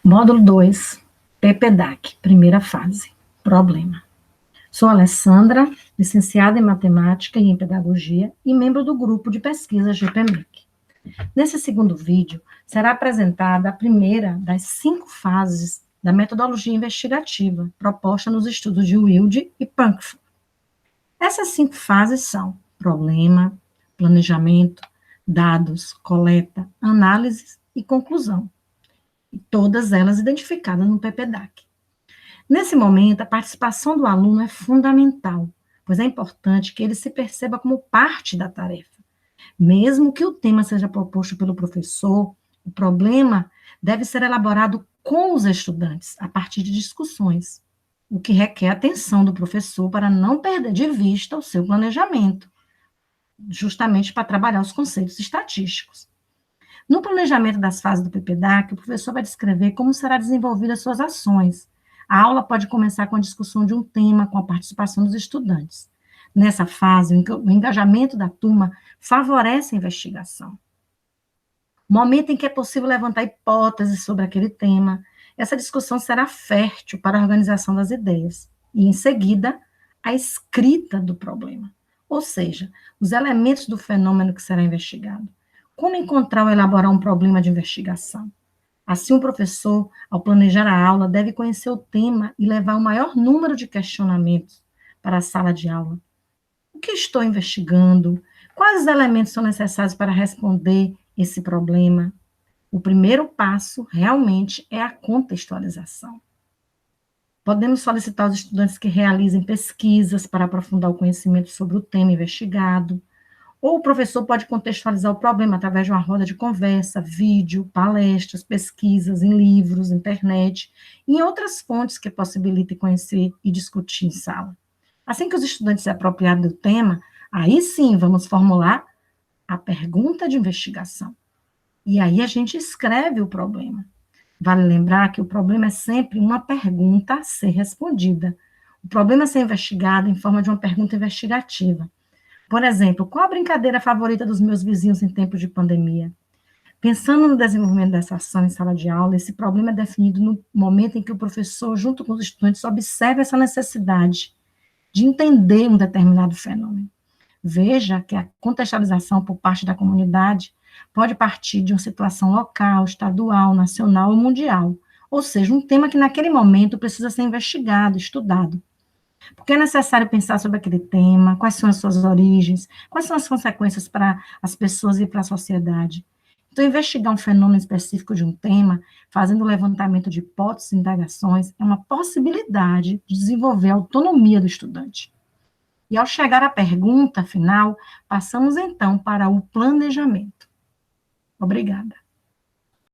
Módulo 2, PPDAC, primeira fase, problema. Sou Alessandra, licenciada em Matemática e em Pedagogia e membro do grupo de pesquisa GPMEC. Nesse segundo vídeo, será apresentada a primeira das 5 fases da metodologia investigativa proposta nos estudos de Wilde e Punkford. Essas 5 fases são problema, planejamento, dados, coleta, análise e conclusão. E todas elas identificadas no PPDAC. Nesse momento, a participação do aluno é fundamental, pois é importante que ele se perceba como parte da tarefa. Mesmo que o tema seja proposto pelo professor, o problema deve ser elaborado com os estudantes, a partir de discussões, o que requer atenção do professor para não perder de vista o seu planejamento, justamente para trabalhar os conceitos estatísticos. No planejamento das fases do PPDAC, o professor vai descrever como será desenvolvida as suas ações. A aula pode começar com a discussão de um tema, com a participação dos estudantes. Nessa fase, o engajamento da turma favorece a investigação. Momento em que é possível levantar hipóteses sobre aquele tema, essa discussão será fértil para a organização das ideias. E, em seguida, a escrita do problema, ou seja, os elementos do fenômeno que será investigado. Como encontrar ou elaborar um problema de investigação? Assim, o professor, ao planejar a aula, deve conhecer o tema e levar o maior número de questionamentos para a sala de aula. O que estou investigando? Quais os elementos são necessários para responder esse problema? O primeiro passo, realmente, é a contextualização. Podemos solicitar aos estudantes que realizem pesquisas para aprofundar o conhecimento sobre o tema investigado. Ou o professor pode contextualizar o problema através de uma roda de conversa, vídeo, palestras, pesquisas em livros, internet, e em outras fontes que possibilitem conhecer e discutir em sala. Assim que os estudantes se apropriarem do tema, aí sim vamos formular a pergunta de investigação. E aí a gente escreve o problema. Vale lembrar que o problema é sempre uma pergunta a ser respondida. O problema a ser investigado em forma de uma pergunta investigativa. Por exemplo, qual a brincadeira favorita dos meus vizinhos em tempos de pandemia? Pensando no desenvolvimento dessa ação em sala de aula, esse problema é definido no momento em que o professor, junto com os estudantes, observa essa necessidade de entender um determinado fenômeno. Veja que a contextualização por parte da comunidade pode partir de uma situação local, estadual, nacional ou mundial, ou seja, um tema que naquele momento precisa ser investigado, estudado. Porque é necessário pensar sobre aquele tema, quais são as suas origens, quais são as consequências para as pessoas e para a sociedade. Então, investigar um fenômeno específico de um tema, fazendo o levantamento de hipóteses e indagações, é uma possibilidade de desenvolver a autonomia do estudante. E ao chegar à pergunta final, passamos então para o planejamento. Obrigada.